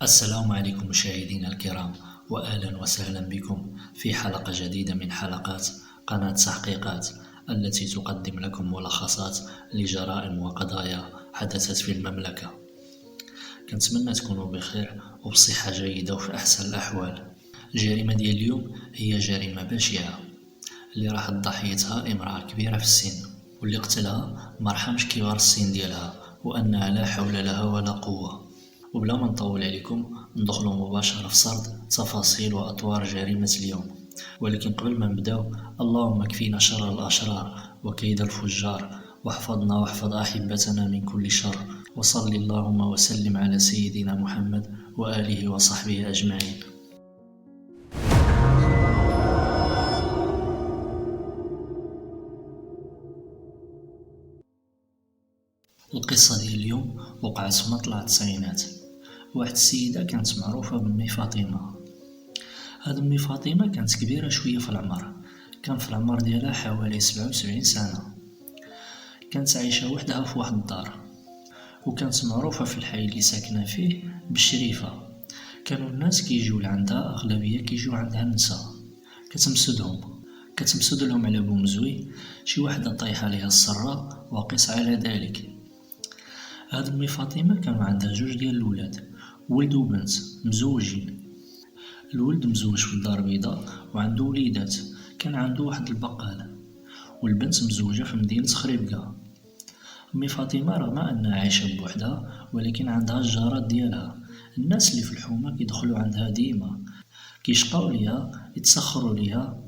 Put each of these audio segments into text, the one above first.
السلام عليكم مشاهدينا الكرام، وأهلا وسهلا بكم في حلقة جديدة من حلقات قناة تحقيقات التي تقدم لكم ملخصات لجرائم وقضايا حدثت في المملكة. كنتمنى تكونوا بخير وبصحة جيدة وفي أحسن الأحوال. الجريمة ديال اليوم هي جريمة بشعة اللي راحت ضحيتها امرأة كبيرة في السن، واللي قتلها مرحمش كبار السن ديالها وأنها لا حول لها ولا قوة. وبلا ما نطول عليكم ندخلوا مباشرة في سرد تفاصيل وأطوار جريمة اليوم. ولكن قبل ما نبداو، اللهم كفينا شر الأشرار وكيد الفجار، واحفظنا واحفظ أحبتنا من كل شر، وصل اللهم وسلم على سيدنا محمد وآله وصحبه أجمعين. القصة ديال اليوم وقعت في مطلع التسعينات. واحد السيدة كانت معروفة بأمي فاطمة. هاد أمي فاطمة كانت كبيرة شوية في العمر، كان في العمر ديالها حوالي 77 سنة. كانت عايشة وحدها في واحد الدار، وكانت معروفة في الحي اللي ساكنة فيه بالشريفة. كانوا الناس كيجيو لعندها، أغلبية كيجيو عندها النساء، كتمسد لهم على بومزوي، شي وحدة طايحة ليها السرة وقس على ذلك. هاد أمي فاطمة كانوا عندها جوج ديال الولاد، ولد وبنت مزوجين. الولد مزوج في الدار البيضاء وعنده وليدات، كان عنده واحد البقالة، والبنت مزوجة في مدينة خريبكا. أمي فاطمة رغم أنها عايشة بوحدها ولكن عندها الجارات ديالها، الناس اللي في الحومة كيدخلوا عندها ديما، كيشقاو ليها، يتسخروا ليها،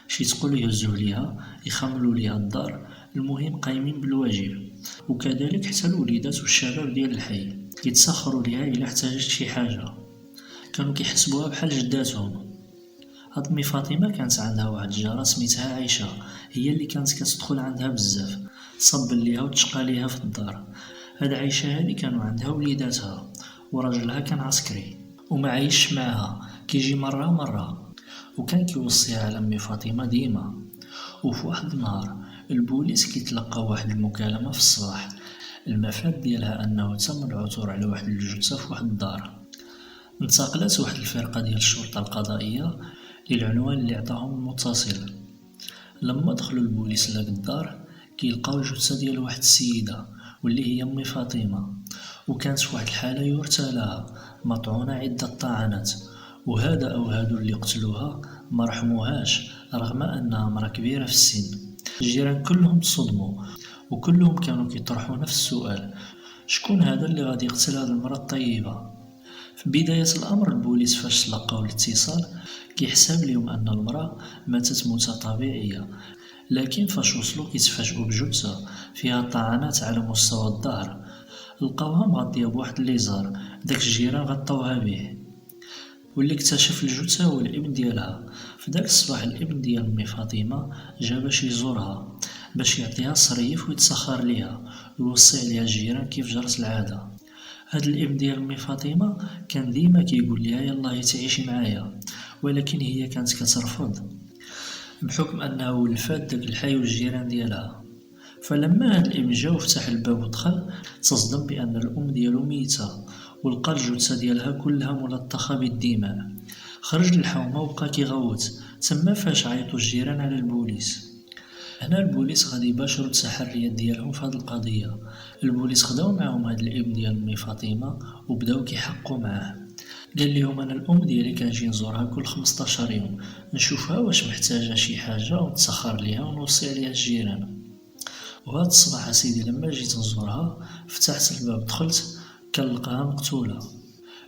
شي تقول يهزوه ليها، يخملوا ليها الدار، المهم قايمين بالواجب. وكذلك حتى الوليدات والشباب ديال الحي يتسخروا ليها إلا احتاجت شي حاجة، كانوا كيحسبوها بحال جداتهم. هاد أمي فاطمة كانت عندها واحد الجارة سميتها عايشة، هي اللي كانت كتدخل عندها بزاف، تصبل ليها وتشقى ليها في الدار. هاد عايشة هادي كانوا عندها وليداتها، وراجلها كان عسكري وما عايش معها، كيجي مرة وكان كيوصيها على أمي فاطمة ديما. وفي واحد النهار البوليس كيتلقى واحد المكالمة في الصباح، المفاد ديالها أنه تم العثور على واحد الجثة في واحد الدار. انتقلت واحد الفرقة ديال الشرطة القضائية للعنوان اللي عطاهم المتصل. لما دخلوا البوليس لهاد الدار كيلقاو جثة ديال واحد السيدة واللي هي أمي فاطمة، وكانت في واحد الحالة يرثى لها، مطعونة عدة طعنات. هادو اللي قتلوها ما رحموهاش رغم أنها مرا كبيرة في السن. الجيران كلهم تصدموا، وكلهم كانوا كيطرحوا نفس السؤال: شكون هذا اللي غادي يقتل هاد المرا الطيبة؟ في بداية الأمر البوليس فاش تلقاو الاتصال كيحسب ليهم أن المرأة ماتت موتة طبيعية، لكن فاش وصلوا كيتفاجئوا بجثة فيها طعنات على مستوى الظهر، لقاوها مغطية بواحد الليزار داك الجيران غطاوها به. واللي اكتشف الجثة هو الابن ديالها. في داك الصباح الابن ديال أمي فاطمة جا باش يزورها، باش يعطيها الصريف ويتسخر ليها ويوصي عليها الجيران كيف جرت العادة. هاد الابن ديال أمي فاطمة كان ديما كيقول ليها يلاه تعيشي معايا، ولكن هي كانت كترفض بحكم أنه ولفات داك الحي والجيران ديالها. فلما هاد الابن جا وفتح الباب ودخل، تصدم بأن الأم ديالو ميتة، ولقى الجثة ديالها كلها ملطخة بالدماء. خرج للحومة وبقى كيغوت تما فاش عيطوا الجيران على البوليس. هنا البوليس غادي يباشروا التحريات ديالهم في هاد القضية. البوليس خداو معاهم هاد الابن ديال أمي فاطمة وبداو كيحقوا معاه. قال لهم أنا الأم ديالي كنجي نزورها كل 15 يوم، نشوفها واش محتاجة شي حاجة ونتسخر ليها ونوصي عليها الجيران. وهاد الصباح سيدي لما جيت نزورها فتحت الباب دخلت كنلقاها مقتولة.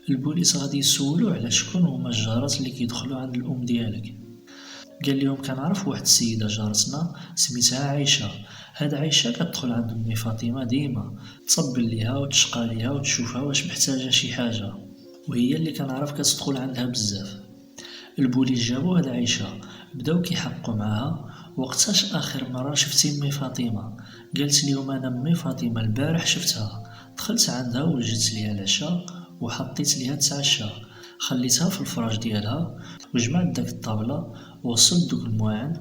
البوليس غادي يسولوه على شكون هما الجارات اللي كيدخلوا عند الأم ديالك. قال لهم كنعرف واحد السيدة جارتنا سميتها عايشة، هاد عايشة كتدخل عند أمي فاطمة ديما، تصبل ليها وتشقى ليها وتشوفها واش محتاجة شي حاجة، وهي اللي كنعرف كتدخل عندها بزاف. البوليس جابوا هاد عايشة بداو كيحقوا معاها. وقتاش آخر مرة شفتي أمي فاطمة؟ قالت لهم أنا أمي فاطمة البارح شفتها، دخلت عندها وجدت ليها العشاء وحطيت ليها تتعشى، خليتها في الفراش ديالها وجمعت داك الطابلة ووصلت دوك المواعن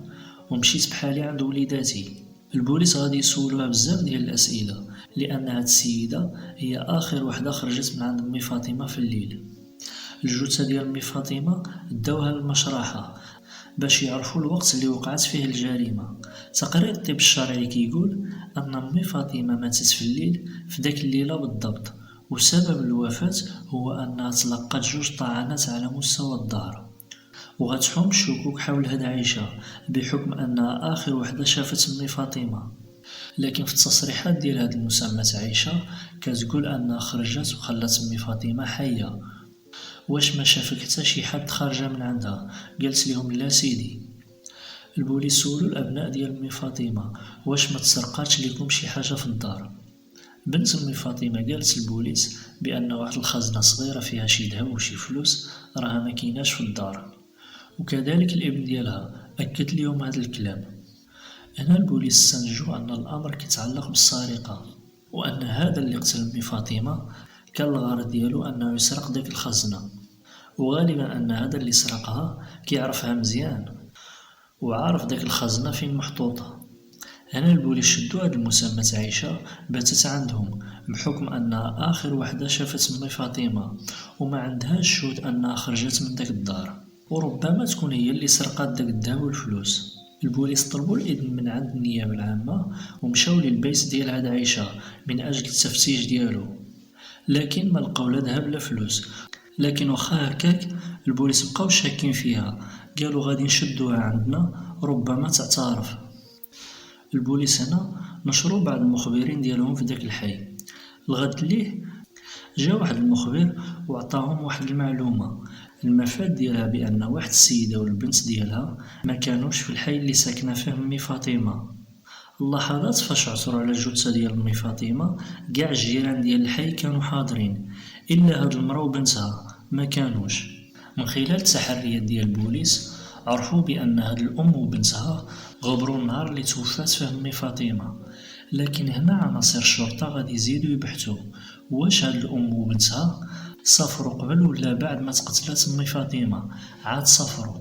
ومشيت بحالي عند وليداتي. البوليس غادي يسولوها بزاف ديال الأسئلة، لأن هاد السيدة هي آخر وحدة خرجت من عند أمي فاطمة في الليل. الجثة ديال أمي فاطمة داوها للمشرحة باش يعرفوا الوقت اللي وقعت فيه الجريمة. تقرير الطب الشرعي كيقول أن أمي فاطمة ماتت في الليل في داك الليلة بالضبط، وسبب الوفاة هو أنها تلقت 2 طعنات على مستوى الظهر. وغتحوم الشكوك حول هاد عائشة بحكم أنها آخر وحدة شافت أمي فاطمة، لكن في التصريحات ديال هاد المسمى عائشة كتقول أنها خرجت وخلت أمي فاطمة حية. واش ما شافك حتى شي حد خارجة من عندها؟ قالت لهم لا سيدي. البوليس سولو الأبناء ديال أمي فاطمة واش ما تسرقاتش ليكم شي حاجة في الدار. بنت أمي فاطمة قالت للبوليس بأن واحد الخزنة صغيرة فيها شي ذهب وشي فلوس راها ما كيناش في الدار، وكذلك الابن ديالها أكد ليهم هذا الكلام. هنا البوليس استنتجوا أن الأمر كيتعلق بالسرقة، وأن هذا اللي قتل أمي فاطمة كان الغرض ديالو أنه يسرق داك الخزنة، وغالبا أن هذا اللي سرقها كيعرفها مزيان وعارف داك الخزنة فين محطوطة. هنا البوليس شدوا هاد المسمى عائشة باتت عندهم بحكم أنها آخر وحدة شافت أمي فاطمة وما عندهاش شهود أنها خرجت من داك الدار، وربما تكون هي اللي سرقات داك الذهب والفلوس. البوليس طلبوا الإذن من عند النيابة العامة ومشاو للبيت ديال هاد عائشة من أجل التفتيش ديالو، لكن ما لقاو لا ذهب لا فلوس. لكن واخا هكاك البوليس بقاو شاكين فيها، قالوا غادي نشدوها عندنا ربما تعترف. البوليس هنا نشروا بعض المخبرين ديالهم في داك الحي. الغد ليه جا واحد المخبر وعطاهم واحد المعلومة، المفاد ديالها بأن واحد السيدة والبنت ديالها ما كانوش في الحي اللي ساكنة فيه أمي فاطمة. اللحظات فاش عثروا على الجثة ديال أمي فاطمة كاع الجيران ديال الحي كانوا حاضرين، إلا هاد المرا وبنتها ما كانوش. من خلال التحريات ديال البوليس عرفوا بأن هاد الأم وبنتها غبروا النهار اللي توفات فيه أمي فاطمة، لكن هنا عناصر الشرطة غادي يزيدوا يبحثوا واش هاد الأم وبنتها سافروا قبل ولا بعد ما تقتلت أمي فاطمة عاد سافروا.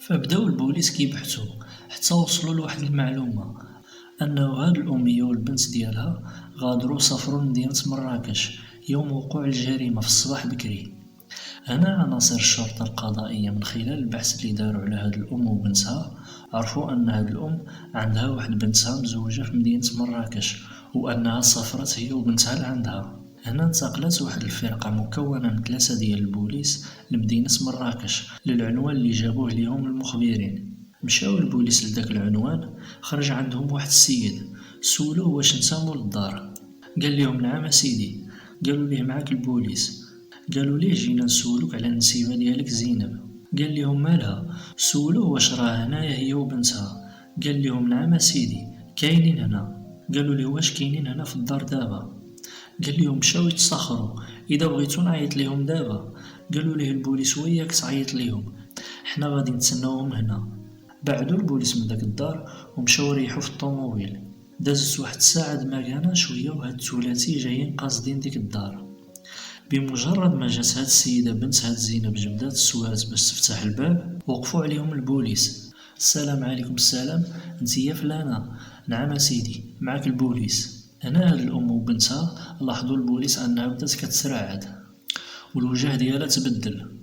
فبداو البوليس كيبحثوا حتى وصلوا لواحد المعلومة أنه هاد الأمية والبنت ديالها غادروا سافروا لمدينة مراكش يوم وقوع الجريمة في الصباح بكري. هنا عناصر الشرطة القضائية من خلال البحث اللي داروا على هاد الأم وبنتها عرفوا أن هاد الأم عندها واحد بنتها مزوجة في مدينة مراكش، وأنها سافرت هي وبنتها لعندها. هنا انتقلت واحد الفرقة مكونة من 3 ديال البوليس لمدينة مراكش للعنوان اللي جابوه ليهم المخبرين. مشاو البوليس لداك العنوان، خرج عندهم واحد السيد سولوه واش نتا مول الدار. قال لهم نعم سيدي. قالوا ليه معاك البوليس. قالوا ليه جينا نسولوك على النسيبة ديالك زينب. قال لهم مالها. سولوه واش راه هنايا هي وبنتها. قال لهم نعم سيدي كاينين هنا. قالوا ليه واش كاينين هنا في الدار دابا. قال لهم مشاو يتسخروا، اذا بغيتو نعيط ليهم دابا. قالوا ليه البوليس وياك تعيط ليهم، حنا غادي نتسناوهم هنا. بعدوا البوليس من داك الدار ومشاو ريحوا في الطوموبيل. دازت واحد الساعة ما كان شويه وهاد الثلاثي جايين قاصدين ديك الدار. بمجرد ما جات هاد السيدة بنت هاد زينب جبدات السواز باش تفتح الباب وقفوا عليهم البوليس. السلام عليكم. السلام، نتيا فلانة؟ نعم سيدي معك البوليس. هنا هاد الأم وبنتها لاحظوا البوليس أنها بدات كتسرعد والوجه ديالها تبدل.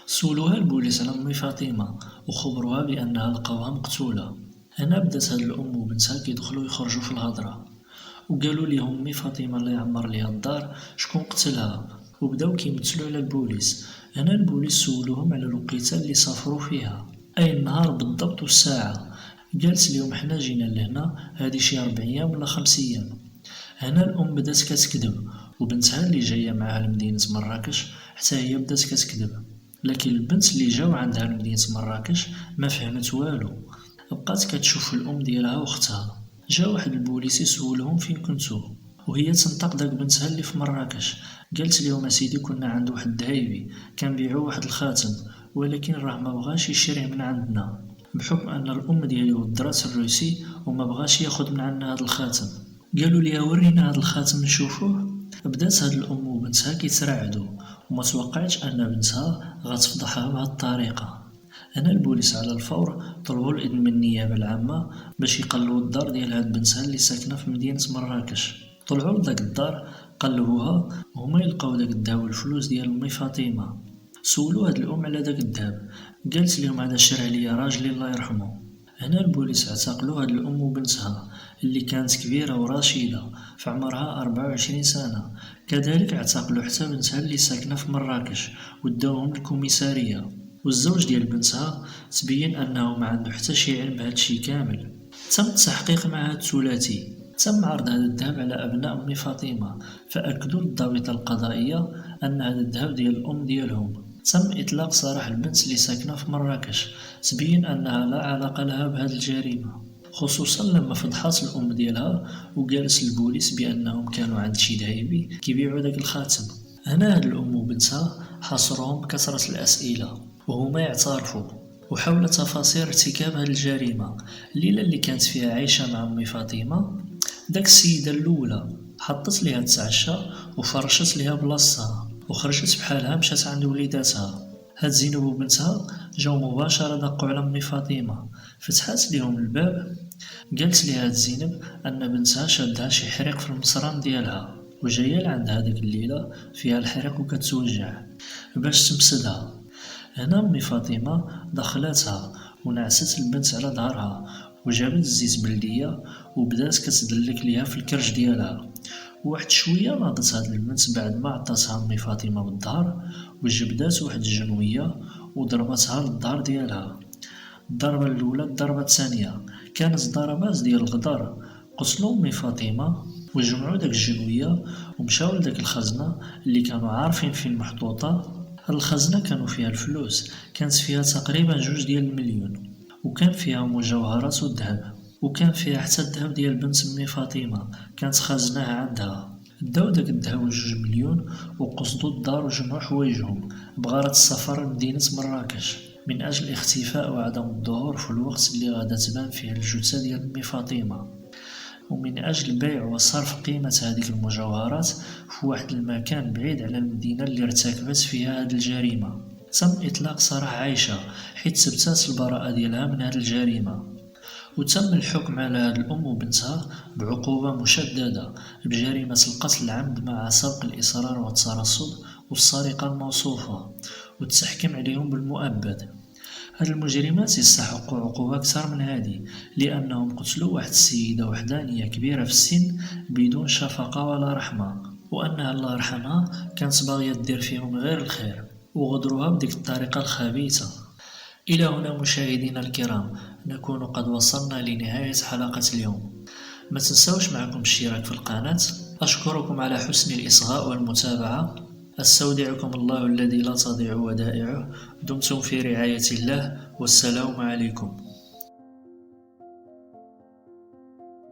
سولوها البوليس على أمي فاطمة وخبروها بأنها لقاوها مقتولة. هنا بدات هاد الأم وبنتها كيدخلوا يخرجوا في الهضرة، وقالوا ليهم أمي فاطمة الله يعمر ليها الدار شكون قتلها، وبداو كيمثلوا على البوليس. هنا البوليس سولوهم على الوقيته اللي سافروا فيها، أي النهار بالضبط والساعة. قالت ليهم حنا جينا لهنا هادي شي 4 أيام ولا 5 أيام. هنا الأم بدات كتكذب، وبنتها اللي جاية معها لمدينة مراكش حتى هي بدات كتكذب. لكن البنت اللي جاو عندها لمدينة مراكش ما فهمت والو، بقات كتشوف الأم ديالها وأختها. جا واحد البوليس يسولهم فين كنتو، وهي تنطق داك بنتها اللي في مراكش. قالت ليهم اسيدي كنا عند واحد الدهيبي كنبيعو واحد الخاتم، ولكن راه ما بغاش يشريه من عندنا بحكم ان الام ديالي ودرات الروسي وما بغاش ياخد من عندنا هذا الخاتم. قالوا لي ورينا هذا الخاتم نشوفوه. بدات هاد الام وبنتها كيترعدوا وما توقعتش ان بنتها غتفضحها بهذه الطريقه. هنا البوليس على الفور طلبوا الإذن من النيابة العامة باش يقلبوا الدار ديال هاد بنتها اللي ساكنة في مدينة مراكش. طلعوا لداك الدار قلبوها وهما يلقاو داك الذهب والفلوس ديال أمي فاطمة. سولو هاد الأم على داك الذهب، قالت لهم هذا شراه ليا راجلي الله يرحمه. هنا البوليس اعتقلوا هاد الأم وبنتها اللي كانت كبيرة ورشيدة في عمرها 24 سنة. كذلك اعتقلوا حتى بنتها اللي ساكنة في مراكش وداوهم للكوميسارية. والزوج ديال بنتها تبين أنه ما عنده حتى شي علم بهادشي كامل. تم التحقيق مع هاد الثلاثي، تم عرض هذا الذهب على أبناء أم فاطمة، فأكدوا للضابطة القضائية أن هذا الذهب ديال الأم ديالهم. تم إطلاق سراح البنت اللي ساكنة في مراكش، تبين أنها لا علاقة لها بهذه الجريمة، خصوصا لما فضحات الأم ديالها وقالت للبوليس بأنهم كانوا عند شي دايبي كيبيعوا داك الخاتم. هنا هاد الأم وبنتها حاصروهم بكثرة الأسئلة وهما يعترفوا، وحول تفاصيل ارتكاب هذه الجريمة. الليلة اللي كانت فيها عايشة مع أم فاطمة، داك السيدة الأولى حطت ليها تتعشى وفرشت ليها بلاصتها وخرجت بحالها مشات عند وليداتها. هاد زينب وبنتها جاو مباشرة دقوا على أم فاطمة، فتحات ليهم الباب. قالت ليها هاد زينب أن بنتها شادها شي حريق في المصران ديالها وجاية لعندها ديك الليلة فيها الحريق وكتوجع باش تمسدها. هنا أم فاطمة دخلتها ونعست البنت على ظهرها وجابت الزيت بلدية وبدات كتدلك ليها في الكرش ديالها. واحد شوية ناضت هاد البنت بعد ما عطاتها أم فاطمة بالظهر وجبدات واحد الجنوية وضربتها للظهر ديالها. الضربة الأولى الضربة الثانية كانت ضربات ديال الغدر. قتلوا أم فاطمة وجمعوا داك الجنوية ومشاو لداك الخزنة اللي كانوا عارفين فين محطوطة. هاد الخزنة كانوا فيها الفلوس، كانت فيها تقريبا 2 مليون، وكان فيها مجوهرات والذهب، وكان فيها حتى الذهب ديال بنت أم فاطمة كانت خازناه عندها. داو داك الذهب 2 مليون وقصدوا الدار وجمعوا حوايجهم بغرض السفر لمدينة مراكش من أجل الاختفاء وعدم الظهور في الوقت اللي غادا تبان فيه الجثة ديال أم فاطمة، ومن أجل بيع وصرف قيمة هذيك المجوهرات في واحد المكان بعيد على المدينة اللي ارتكبت فيها هذه الجريمة. تم إطلاق سراح عايشة حيث ثبتت البراءة ديالها من هذه الجريمة، وتم الحكم على هذه الأم وبنتها بعقوبة مشددة بجريمة القتل العمد مع سبق الإصرار والترصد والسرقة الموصوفة، والتحكيم عليهم بالمؤبد. هاد المجرمات يستحقوا عقوبة أكثر من هذه، لأنهم قتلوا واحد السيدة وحدانية كبيرة في السن بدون شفقة ولا رحمة، وأنها الله يرحمها كانت باغية دير فيهم غير الخير وغدروها بديك الطريقة الخبيثة. إلى هنا مشاهدينا الكرام نكون قد وصلنا لنهاية حلقة اليوم. ما تنسوش معكم الاشتراك في القناة. أشكركم على حسن الإصغاء والمتابعة. استودعكم الله الذي لا تضيع ودائعه. دمتم في رعاية الله، والسلام عليكم.